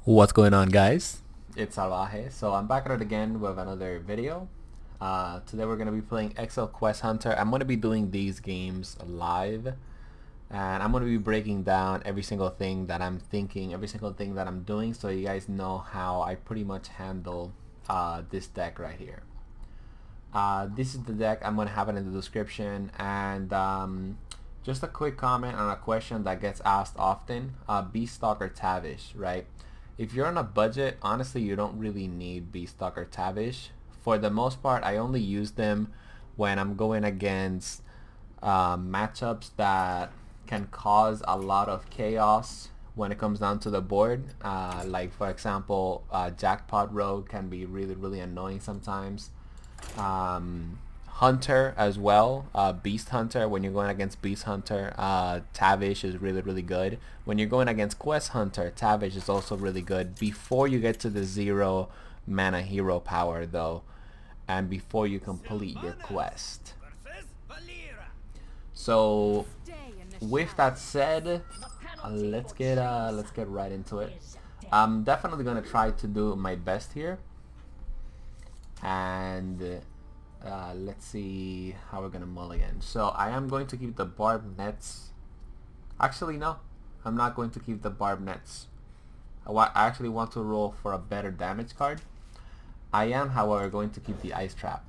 What's going on, guys? It's Salvaje. So I'm back at it again with another video. Today we're going to be playing Excel Quest Hunter. I'm going to be doing these games live, and I'm going to be breaking down every single thing that I'm thinking, every single thing that I'm doing, so you guys know how I pretty much handle this deck right here. This is the deck. I'm going to have it in the description, and just a quick comment on a question that gets asked often. Beaststock or Tavish, right? If you're on a budget, honestly, you don't really need Beaststock or Tavish. For the most part, I only use them when I'm going against matchups that can cause a lot of chaos when it comes down to the board. Like, for example, Jackpot Rogue can be really annoying sometimes. Hunter as well, Beast Hunter. When you're going against Beast Hunter, Tavish is really good. When you're going against Quest Hunter, Tavish is also really good before you get to the 0 mana hero power though, and before you complete your quest. So with that said, let's get right into it. I'm definitely gonna try to do my best here, and let's see how we're gonna mulligan. So I am going to keep the barb nets. Actually, no, I'm not going to keep the barb nets. I actually want to roll for a better damage card. I am, however, going to keep the ice trap,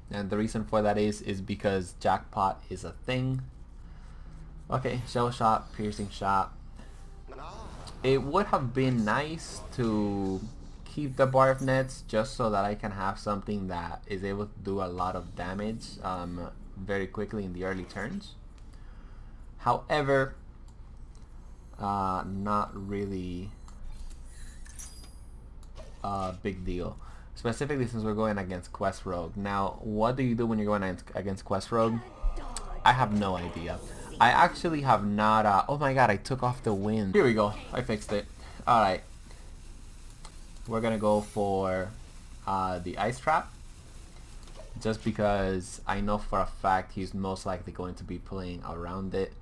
and the reason for that is because jackpot is a thing. Okay, shell shot, piercing shot. It would have been nice to keep the barb nets just so that I can have something that is able to do a lot of damage very quickly in the early turns. However, not really a big deal, specifically since we're going against Quest Rogue. Now, what do you do when you're going against Quest Rogue? I have no idea. I actually have not oh my god, I took off the wind. Here we go, I fixed it. Alright, we're gonna go for the ice trap, just because I know for a fact he's most likely going to be playing around it.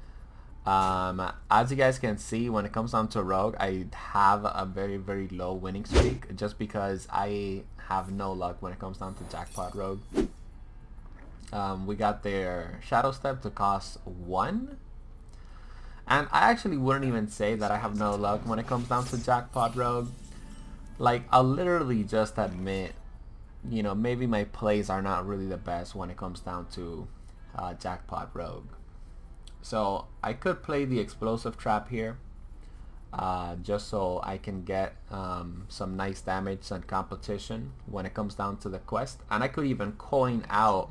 As you guys can see, when it comes down to Rogue, I have a very low winning streak, just because I have no luck when it comes down to Jackpot Rogue. We got their Shadow Step to cost 1, and I actually wouldn't even say that I have no luck when it comes down to Jackpot Rogue. Like, I'll literally just admit, you know, maybe my plays are not really the best when it comes down to Jackpot Rogue. So I could play the explosive trap here, just so I can get some nice damage and competition when it comes down to the quest. And I could even coin out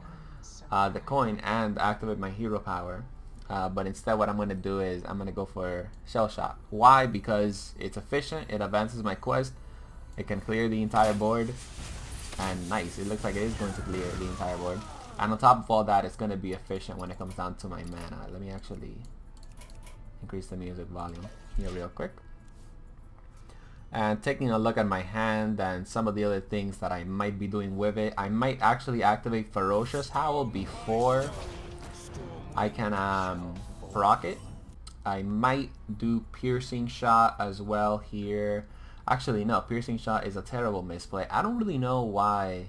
the coin and activate my hero power. But instead what I'm going to do is I'm going to go for shell shot. Why? Because it's efficient, it advances my quest, it can clear the entire board, and nice, it looks like it is going to clear the entire board. And on top of all that, it's going to be efficient when it comes down to my mana. Let me actually increase the music volume here real quick. And taking a look at my hand and some of the other things that I might be doing with it, I might actually activate Ferocious Howl before I can proc it. I might do Piercing Shot as well here. Actually, no, Piercing Shot is a terrible misplay. I don't really know why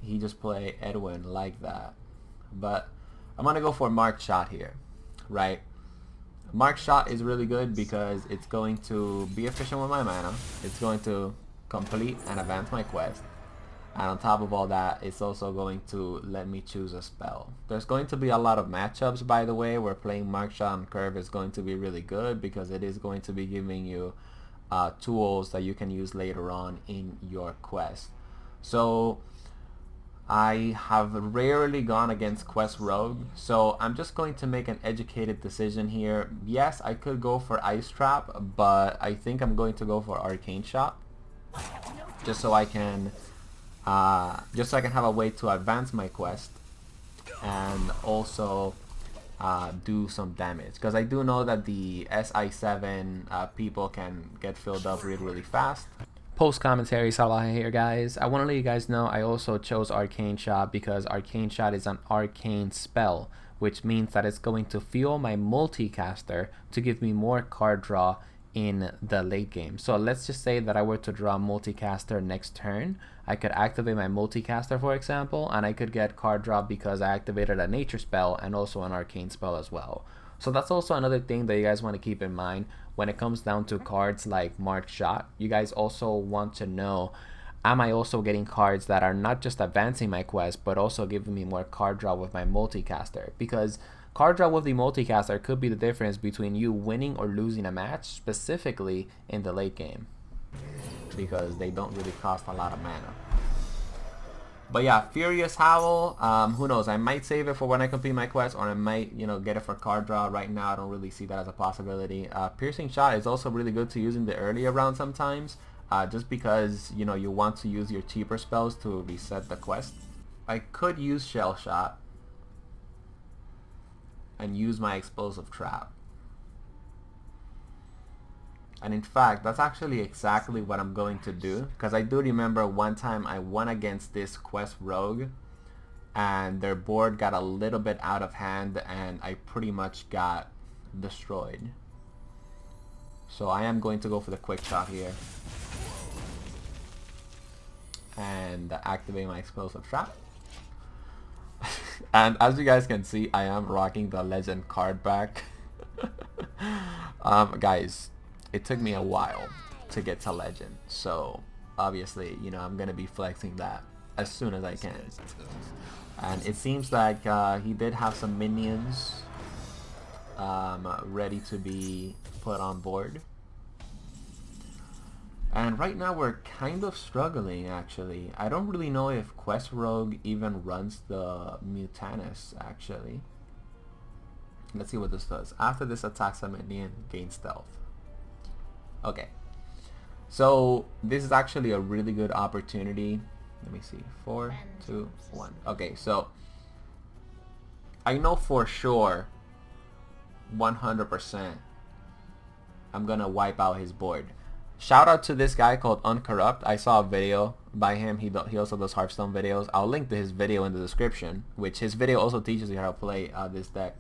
he just played Edwin like that, but I'm gonna go for Mark Shot here, right? Mark Shot is really good because it's going to be efficient with my mana, it's going to complete and advance my quest, and on top of all that, it's also going to let me choose a spell. There's going to be a lot of matchups, by the way, where playing Mark Shot on curve is going to be really good, because it is going to be giving you tools that you can use later on in your quest. So I have rarely gone against Quest Rogue, so I'm just going to make an educated decision here. Yes, I could go for Ice Trap, but I think I'm going to go for Arcane Shot, just so I can have a way to advance my quest and also do some damage, because I do know that the SI7 people can get filled up really fast. Post commentary, Salah here, guys. I want to let you guys know I also chose Arcane Shot because Arcane Shot is an arcane spell, which means that it's going to fuel my multicaster to give me more card draw in the late game. So let's just say that I were to draw multicaster next turn. I could activate my multicaster, for example, and I could get card draw because I activated a nature spell and also an arcane spell as well. So that's also another thing that you guys want to keep in mind when it comes down to cards like Marked Shot. You guys also want to know, am I also getting cards that are not just advancing my quest, but also giving me more card draw with my multicaster? Because card draw with the multicaster could be the difference between you winning or losing a match, specifically in the late game, because they don't really cost a lot of mana. But yeah, Furious Howl, who knows, I might save it for when I complete my quest, or I might, you know, get it for card draw. Right now I don't really see that as a possibility. Piercing Shot is also really good to use in the earlier round sometimes, just because, you know, you want to use your cheaper spells to reset the quest. I could use Shell Shot and use my Explosive Trap. And in fact, that's actually exactly what I'm going to do, because I do remember one time I won against this quest rogue and their board got a little bit out of hand and I pretty much got destroyed. So I am going to go for the quick shot here and activate my Explosive Trap. And as you guys can see, I am rocking the legend card back. Guys, it took me a while to get to legend, so obviously, you know, I'm gonna be flexing that as soon as I can. And it seems like he did have some minions ready to be put on board. And right now we're kind of struggling, actually. I don't really know if Quest Rogue even runs the Mutanus, actually. Let's see what this does. After this attacks a minion, gain stealth. Okay. So this is actually a really good opportunity. Let me see. 4, 2, 1. Okay, so I know for sure 100% I'm gonna wipe out his board. Shout out to this guy called Uncorrupt. I saw a video by him. He also does Hearthstone videos. I'll link to his video in the description, which his video also teaches you how to play this deck.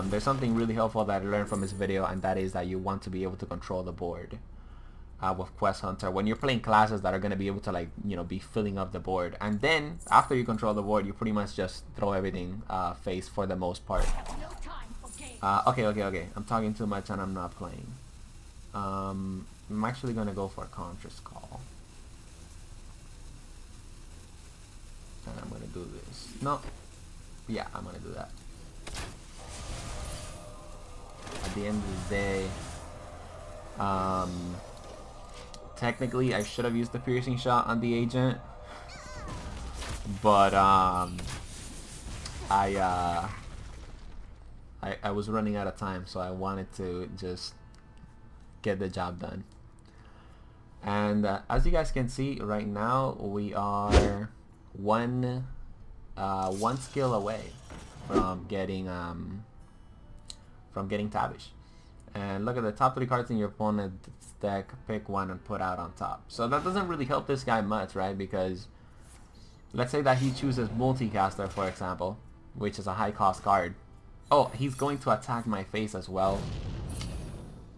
There's something really helpful that I learned from his video, and that is that you want to be able to control the board with Quest Hunter when you're playing classes that are going to be able to, like, you know, be filling up the board. And then after you control the board, you pretty much just throw everything face for the most part. Okay. I'm talking too much and I'm not playing. I'm actually going to go for a Contra's Call. And I'm going to do this. No. Yeah, I'm going to do that. At the end of the day, technically I should have used the Piercing Shot on the agent, but I was running out of time, so I wanted to just get the job done. And as you guys can see right now, we are one skill away from getting Tavish. And look at the top 3 cards in your opponent's deck, pick one and put out on top. So that doesn't really help this guy much, right? Because let's say that he chooses Multicaster, for example, which is a high cost card. Oh, he's going to attack my face as well.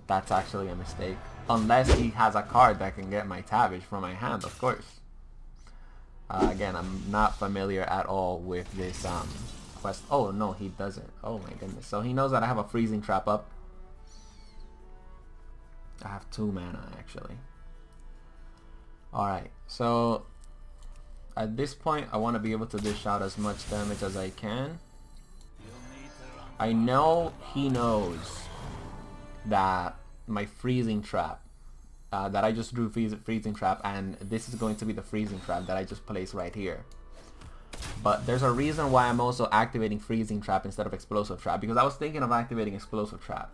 That's actually a mistake. Unless he has a card that can get my Tavish from my hand, of course. Again, I'm not familiar at all with this quest. Oh no, he doesn't. Oh my goodness. So he knows that I have a Freezing Trap up. I have 2 mana actually. Alright, so at this point I want to be able to dish out as much damage as I can. I know he knows that my Freezing Trap, that I just drew Freezing Trap, and this is going to be the Freezing Trap that I just placed right here. But there's a reason why I'm also activating Freezing Trap instead of Explosive Trap, because I was thinking of activating Explosive Trap.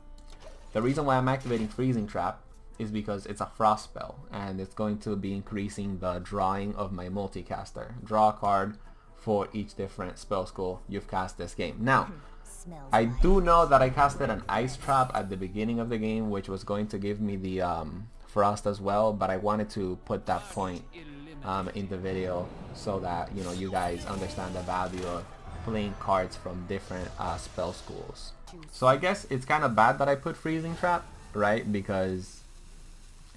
The reason why I'm activating Freezing Trap is because it's a frost spell, and it's going to be increasing the drawing of my multicaster. Draw a card for each different spell school you've cast this game. Now, I do know that I casted an Ice Trap at the beginning of the game, which was going to give me the frost as well, but I wanted to put that point in the video so that, you know, you guys understand the value of playing cards from different spell schools. So I guess it's kind of bad that I put Freezing Trap, right? Because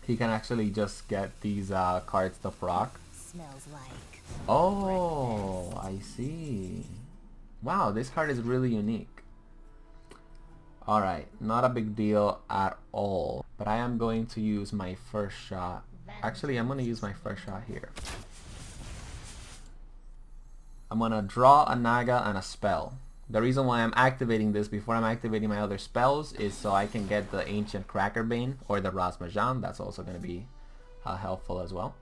he can actually just get these cards to proc. Smells like. Oh, I see. Wow, this card is really unique. Alright, not a big deal at all. But I am going to use my first shot. Actually, I'm going to use my first shot here. I'm going to draw a Naga and a spell. The reason why I'm activating this before I'm activating my other spells is so I can get the Ancient Crackerbane or the Razmajan. That's also going to be helpful as well.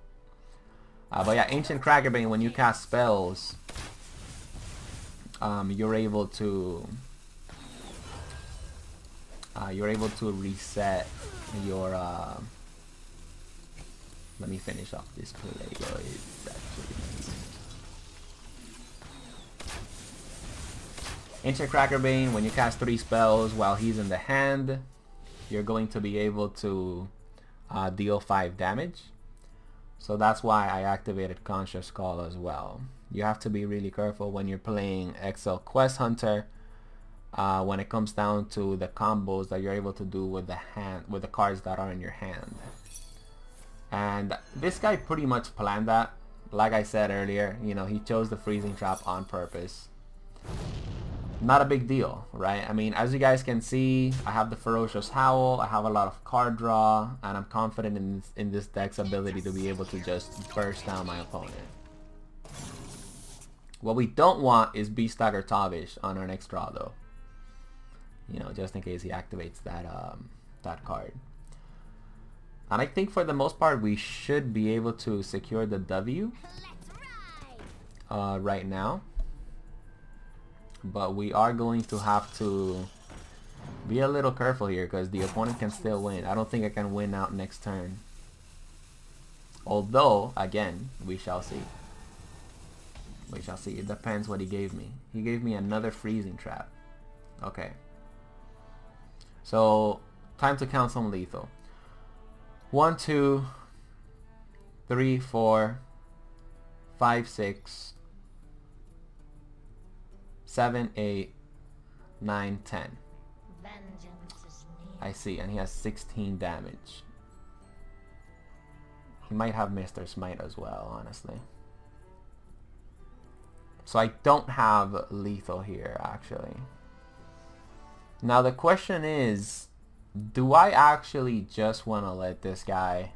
But yeah, Ancient Crackerbane, when you cast spells, you're able to reset your let me finish off this play, guys. Ancient Crackerbane, when you cast 3 spells while he's in the hand, you're going to be able to deal 5 damage. So that's why I activated Conscious Call as well. You have to be really careful when you're playing XL Quest Hunter when it comes down to the combos that you're able to do with the cards that are in your hand. And this guy pretty much planned that. Like I said earlier, you know, he chose the Freezing Trap on purpose. Not a big deal, right? I mean, as you guys can see, I have the Ferocious Howl, I have a lot of card draw, and I'm confident in this deck's ability to be able to just burst down my opponent. What we don't want is Beast Dagger Tavish on our next draw, though. You know, just in case he activates that card. And I think for the most part, we should be able to secure the W right now. But we are going to have to be a little careful here because the opponent can still win. I don't think I can win out next turn. Although, again, we shall see. We shall see. It depends what he gave me. He gave me another Freezing Trap. Okay. So, time to count some lethal. 1, 2, 3, 4, 5, 6, 7, 8, 9, 10. I see, and he has 16 damage. He might have Mr. Smite as well, honestly. So I don't have lethal here, actually. Now the question is, do I actually just want to let this guy...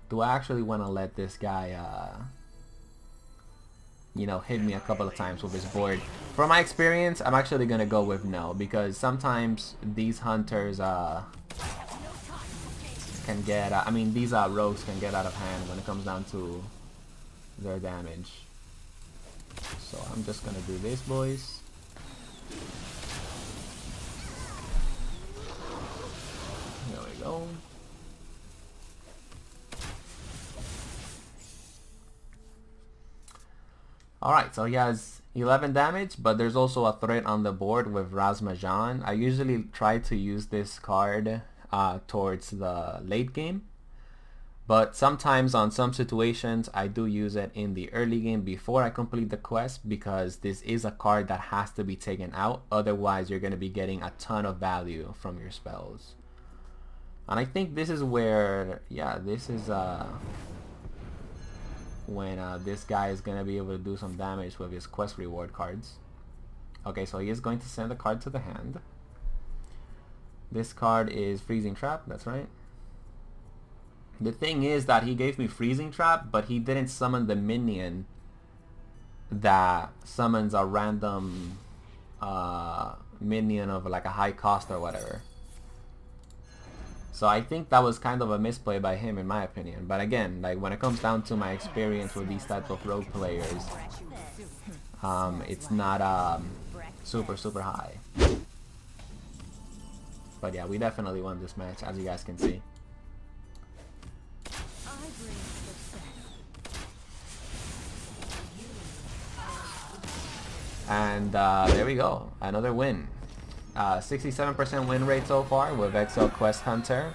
do I actually want to let this guy... you know, hit me a couple of times with his board? From my experience, I'm actually gonna go with no, because sometimes these hunters can get I mean these rogues can get out of hand when it comes down to their damage. So I'm just gonna do this, boys. There we go. Alright, so he has 11 damage, but there's also a threat on the board with Razmajan. I usually try to use this card towards the late game, but sometimes on some situations I do use it in the early game before I complete the quest, because this is a card that has to be taken out, otherwise you're going to be getting a ton of value from your spells. And I think this is where, yeah, this is when this guy is going to be able to do some damage with his quest reward cards. Okay, so he is going to send a card to the hand. This card is Freezing Trap, that's right. The thing is that he gave me Freezing Trap, but he didn't summon the minion that summons a random minion of like a high cost or whatever. So I think that was kind of a misplay by him, in my opinion. But again, like when it comes down to my experience with these types of rogue players, it's not super high. But yeah, we definitely won this match, as you guys can see. And there we go, another win. 67% win rate so far with XL Quest Hunter.